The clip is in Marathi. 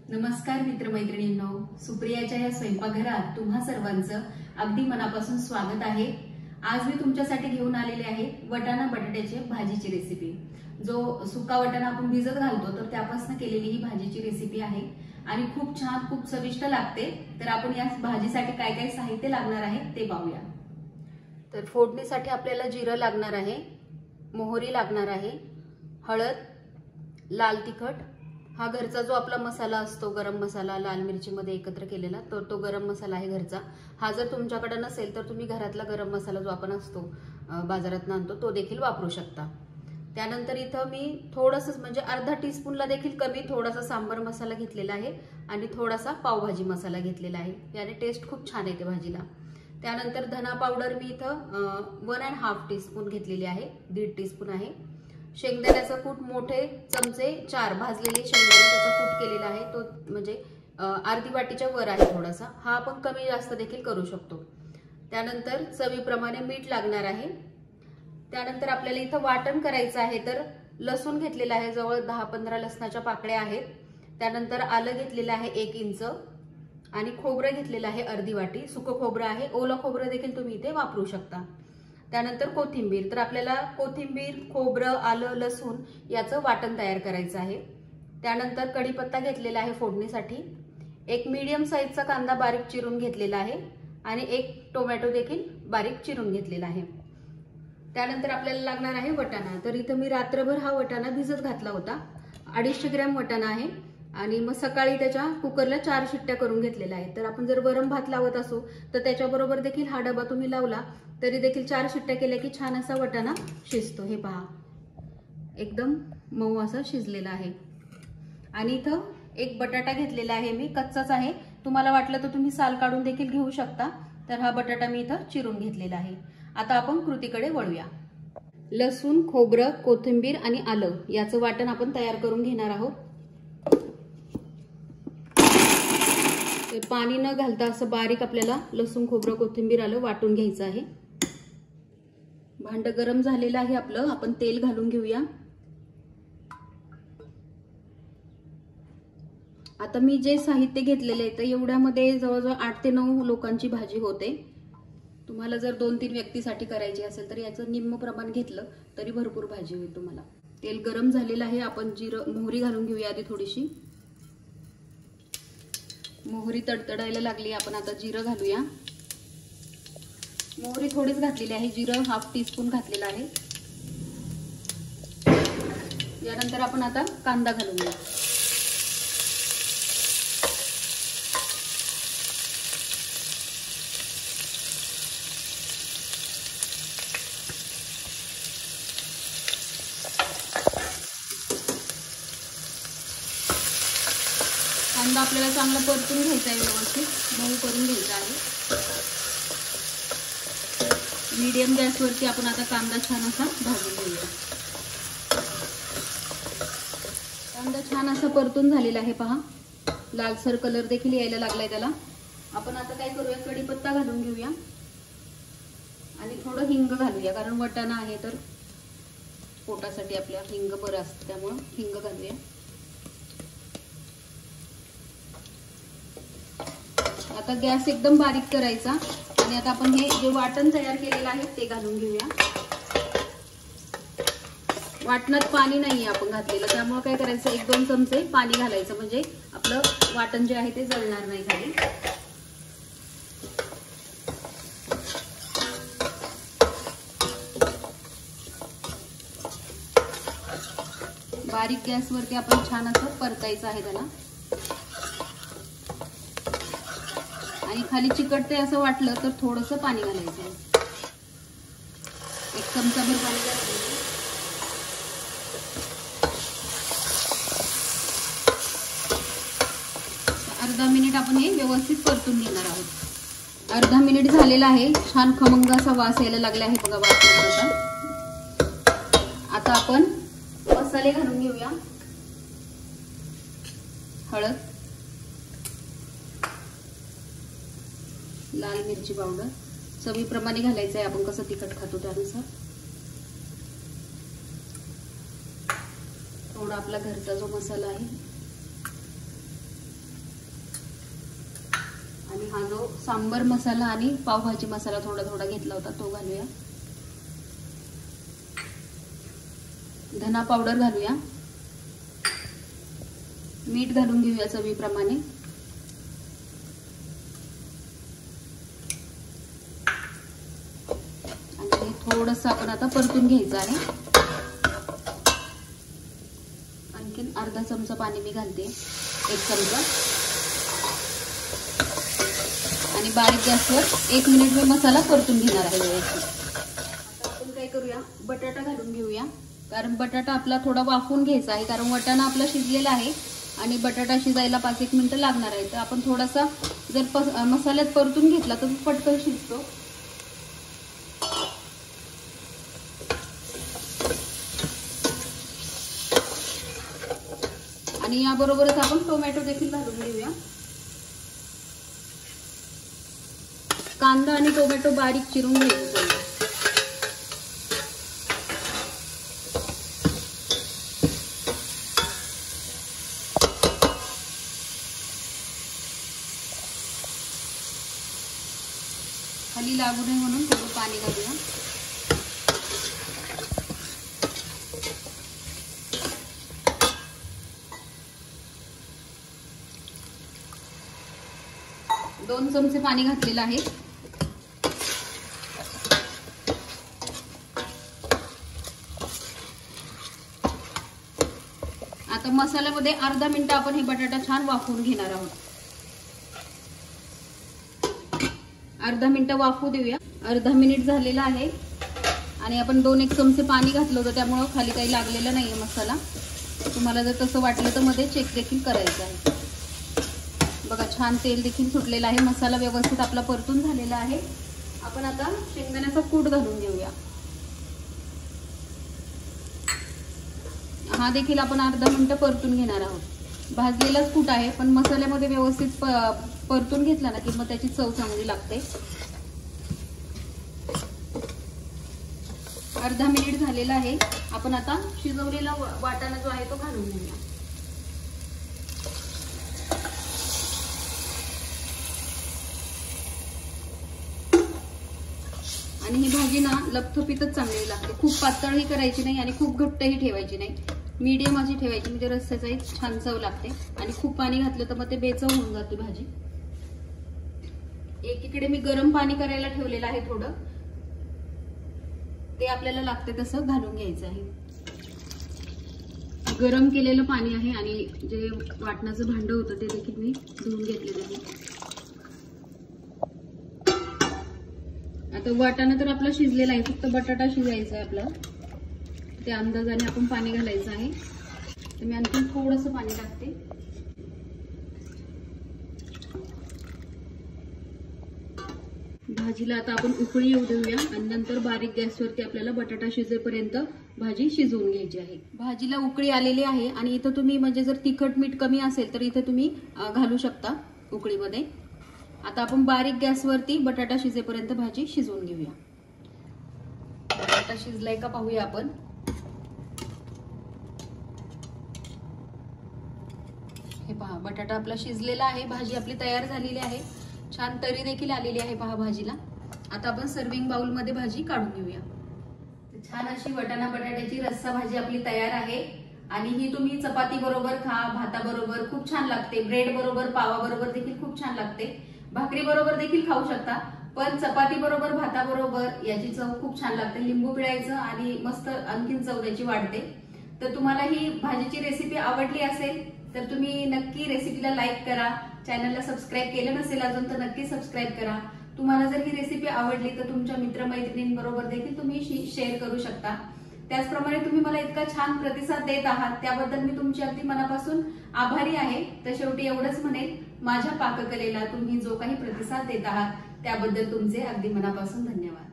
नमस्कार मित्रमैत्रिणींनो, सुप्रियाच्या या स्वयंपाकघरात तुम्हा सर्वांचं अगदी मनापासून स्वागत आहे। आज मी तुमच्यासाठी घेऊन आलेले आहे वटाणा बटाट्याची भाजीची रेसिपी। जो सुका वटाणा आपण भिजत घालतो तर त्यापासून केलेली ही भाजीची रेसिपी आहे आणि खूप छान खूप चविष्ट लागते। तर आपण या भाजीसाठी काय काय साहित्य लागणार आहे ते पाहूया। तर फोडणीसाठी आपल्याला जिरं लागणार आहे, मोहरी लागणार आहे, हळद, लाल तिखट, हा घरचा जो आपला मसाला असतो गरम मसाला लाल मिरची मध्ये एकत्र केलेला तो गरम मसाला आहे घरचा। हा जर तुमच्याकडे नसेल तर तुम्ही घरातला गरम मसाला जो आपण असतो बाजारात आणतो तो देखील वापरू शकता। त्यानंतर इथं मी थोडंसं म्हणजे अर्धा टीस्पूनला देखील कमी थोडासा सांबर मसाला घेतलेला आहे आणि थोडासा पावभाजी मसाला घेतलेला आहे। याने टेस्ट खूप छान येते भाजीला। त्यानंतर धना पावडर मी इथं 1.5 टीस्पून घेतलेली आहे, 1.5 टीस्पून आहे। शेंगदाण्याचा कूट मोठे चमचे 4 भाजलेले शेंगदाणे त्याचा कूट केलेला आहे, तो म्हणजे अर्धी वाटीच्या वर आहे थोडासा। हा आपण कमी जास्त देखील करू शकतो। त्यानंतर चवीप्रमाणे मीठ लागणार आहे। त्यानंतर आपल्याला इथं वाटण करायचं आहे, तर लसूण घेतलेला आहे, जवळ 10-15 लसणाच्या पाकळ्या आहेत। त्यानंतर आलं घेतलेलं आहे 1 इंच आणि खोबरं घेतलेलं आहे अर्धी वाटी, सुकं खोबरं आहे, ओलं खोबरं देखील तुम्ही इथे वापरू शकता। त्यानंतर कोथिंबीर, तर आपल्याला कोथिंबीर, खोबरं, आलं, लसूण याचं वाटण तयार करायचं आहे। त्यानंतर कढीपत्ता घेतलेला आहे फोडणीसाठी, एक मीडियम साईजचा कांदा बारीक चिरून घेतलेला आहे आणि एक टोमॅटो देखील बारीक चिरून घेतलेला आहे। त्यानंतर आपल्याला लागणार आहे वटाणा, तर इथं मी रात्रभर हा वटाणा भिजत घातला होता। 250 ग्रॅम वटाणा आहे आणि मग सकाळी त्याच्या कुकरला 4 शिट्ट्या करून घेतलेल्या आहे। तर आपण जर वरम भात लावत असू तर त्याच्याबरोबर देखील हा डबा तुम्ही लावला तरी देखील 4 शिट्ट्या केल्या की छान असा वटाणा शिजतो। हे पहा एकदम मऊ असा शिजलेला आहे। आणि इथं एक बटाटा घेतलेला आहे मी, कच्चाच आहे, तुम्हाला वाटलं तर तुम्ही साल काढून देखील घेऊ शकता। तर हा बटाटा मी इथं चिरून घेतलेला आहे। आता आपण कृतीकडे वळूया। लसूण, खोबरं, कोथिंबीर आणि आलं याचं वाटण आपण तयार करून घेणार आहोत। पाणी न घालता असं बारीक आपल्याला लसूण, खोबरं, कोथिंबीर, आलं वाटून घ्यायचं आहे। भांड गरम झालेलं आहे आपलं, आपण तेल घालून घेऊया। आता मी जे साहित्य घेतलेले आहे तर एवढ्यामध्ये जवळजवळ 8 ते 9 लोकांची भाजी होते। तुम्हाला जर 2-3 व्यक्तीसाठी करायची असेल तर याचं निम्म प्रमाण घेतलं तरी भरपूर भाजी होईल तुम्हाला। तेल गरम झालेलं आहे, आपण मोहरी घालून घेऊया आधी थोडीशी। मोहरी तडतडायला लागली, आपण आता जिरं घालूया। मोहरी थोडीच घातलेली आहे, जिरं 1/2 टीस्पून घातलेला आहे। यानंतर आपण आता कांदा घालूया। कांदा आपल्याला चांगला परतून घ्यायचा आहे, व्यवस्थित मऊ करून घ्यायचा आहे। मीडियम गॅसवरती आपण आता कांदा छान असा भाजून घेऊया। कांदा छान असा परतून झालेला आहे, पहा लालसर कलर देखील यायला लागलाय त्याला। आपण आता काय करूया, कढीपत्ता घालून घेऊया आणि थोडं हिंग घालूया, कारण वटाणा आहे तर पोटासाठी आपल्या हिंग बरं असतं, त्यामुळे हिंग घालूया। आता गॅस एकदम बारीक करायचा आणि आता आपण हे जे वाटण तयार केलेलं आहे ते घालून घेऊया। वाटणात पाणी नाहीये आपण घातलेलं, त्यामुळे काय करायचं 1-2 चमचे पाणी घालायचं, म्हणजे आपलं वाटण जे आहे ते जळणार नाही खाली। बारीक गॅसवरती आपण छान असं परतायचं आहे त्याला। आणि खाली चिकटते असं वाटलं तर थोडंसं पाणी घालायचं आहे, 1 चमचाभर पाणी घालायचं। अर्धा मिनिट आपण हे व्यवस्थित परतून घेणार आहोत। अर्धा मिनिट झालेला आहे, छान खमंग असा वास यायला लागला आहे बघा वाटणाचा। आता आपण मसाले घालून घेऊया। हळद, लाल मिरची पावडर चवीप्रमाणे घालायचं आहे, आपण कसं तिखट खातो त्यानुसार। थोडा आपला घरचा जो मसाला आहे आणि हा जो सांबर मसाला आणि पावभाजी मसाला थोडा थोडा घेतला होता तो घालूया. धना पावडर घालूया. मीठ घालून घेऊया चवीप्रमाणे. आणि थोडंसं आपण आता परतून घ्यायचं आहे. आणखीन अर्धा चमचा पाणी मी घालते, 1 चमचा. आणि बारीक गॅसवर 1 मिनिट मी मसाला परतून घेणार आहे व्यवस्थित. आता आपण काय करूया, बटाटा घालून घेऊया. कारण बटाटा आपला थोडा वाफवून घ्यायचा आहे, कारण वाटाणा आपला शिजलेला आहे आणि बटाटा शिजायला 5-1 मिनिटं लागणार आहे. तर आपण थोडासा जर मसाल्यात परतून घेतला तर पटकन शिजतो. आणि याबरोबरच आपण टोमॅटो देखील घालून घेऊया. कांदा आणि टोमॅटो बारीक चिरून घ्यायचं. खाली लागू नये म्हणून थोडं पाणी घालूया. दोन चमचे पाणी घातलेलं आहे. आता मसाल्यामध्ये अर्धा मिनिट आपण हे बटाटा छान वाफवून घेणार आहोत. अर्धा मिनिट वाफवू देऊया. अर्धा मिनिट झालेला आहे आणि आपण 2-1 चमचे पाणी घातलं होतं, त्यामुळं खाली काही लागलेलं नाहीये मसाला. तुम्हाला जर तसं वाटलं तर मध्ये चेक देखील करायचं आहे. बघा छान तेल देखील सुटलेलं आहे. मसाला व्यवस्थित आपला परतून झालेला आहे. आपण आता शेंगदाण्याचा कूट घालून घेऊया. हा देखील आपण अर्धा मिनिट परतून घेणार आहोत. भाजलेलाच कूट आहे, पण मसाल्यामध्ये व्यवस्थित परतून घेतला ना की मग त्याची चव चांगली लागते. अर्धा मिनिट झालेला आहे. आपण आता शिजवलेला वाटाणा जो आहे तो घालून घेऊया. आणि ही भाजी ना लपथपीतच चांगली लागते. खूप पातळही करायची नाही आणि खूप घट्टही ठेवायची नाही. मीडियम अशी ठेवायची, म्हणजे रस्स्याचा एक छान चव लागते. आणि खूप पाणी घातलं तर मग ते बेचव होऊन जाते भाजी. एकीकडे मी गरम पाणी करायला ठेवलेलं आहे थोडं, ते आपल्याला लागते तसं घालून घ्यायचं आहे. गरम केलेलं पाणी आहे आणि जे वाटणाचं भांडं होतं ते देखील मी धुवून घेतलेलं आहे. आता वाटाणा तर आपला शिजलेला आहे, फक्त बटाटा शिजायचा आहे आपला. त्या अंदाजाने आपण पाणी घालायचं आहे. तर मी आणखी थोडंसं पाणी टाकते. भाजीला आता आपण उकळी येऊ देऊया आणि नंतर बारीक गॅसवरती आपल्याला बटाटा शिजेपर्यंत भाजी शिजवून घ्यायची आहे. भाजीला उकळी आलेली आहे आणि इथं तुम्ही म्हणजे जर तिखट मीठ कमी असेल तर इथं तुम्ही घालू शकता उकळीमध्ये. आता आपण बारीक गॅसवरती बटाटा शिजेपर्यंत भाजी शिजवून घेऊया. बटाटा शिजलाय का पाहूया आपण. हे पहा, बटाटा आपला शिजलेला आहे. भाजी आपली तयार झालेली आहे. छान तरी देखील आलेली आहे पहा भाजीला. आता आपण सर्विंग बाउल मध्ये भाजी काढून घेऊया. छान अशी वाटाणा बटाट्याची रस्सा भाजी आपली तयार आहे. आणि ही तुम्ही चपाती बरोबर खा, भाताबरोबर खूप छान लागते. ब्रेड बरोबर, पावा बरोबर देखील खूप छान लागते. भाकरी बरोबर देखील खाऊ शकता, पण चपाती बरोबर, भाताबरोबर याची चव खूप छान लागते. लिंबू पिळायचं आणि मस्त आणखीन चव त्याची वाढते. तर तुम्हाला ही भाजीची रेसिपी आवडली असेल तर तुम्ही नक्की रेसिपीला लाईक करा. चॅनलला सबस्क्राईब केलं नसेल अजून तर नक्की सबस्क्राईब करा. तुम्हाला जर ही रेसिपी आवडली तर तुमच्या मित्रमैत्रिणींबरोबर देखील तुम्ही शेअर करू शकता. त्याचप्रमाणे तुम्ही मला इतका छान प्रतिसाद देत आहात त्याबद्दल मी तुमची अगदी मनापासून आभारी आहे. तर शेवटी एवढंच म्हणेल, माझ्या पाककलेला तुम्ही जो काही प्रतिसाद देत आहात त्याबद्दल तुमचे अगदी मनापासून धन्यवाद.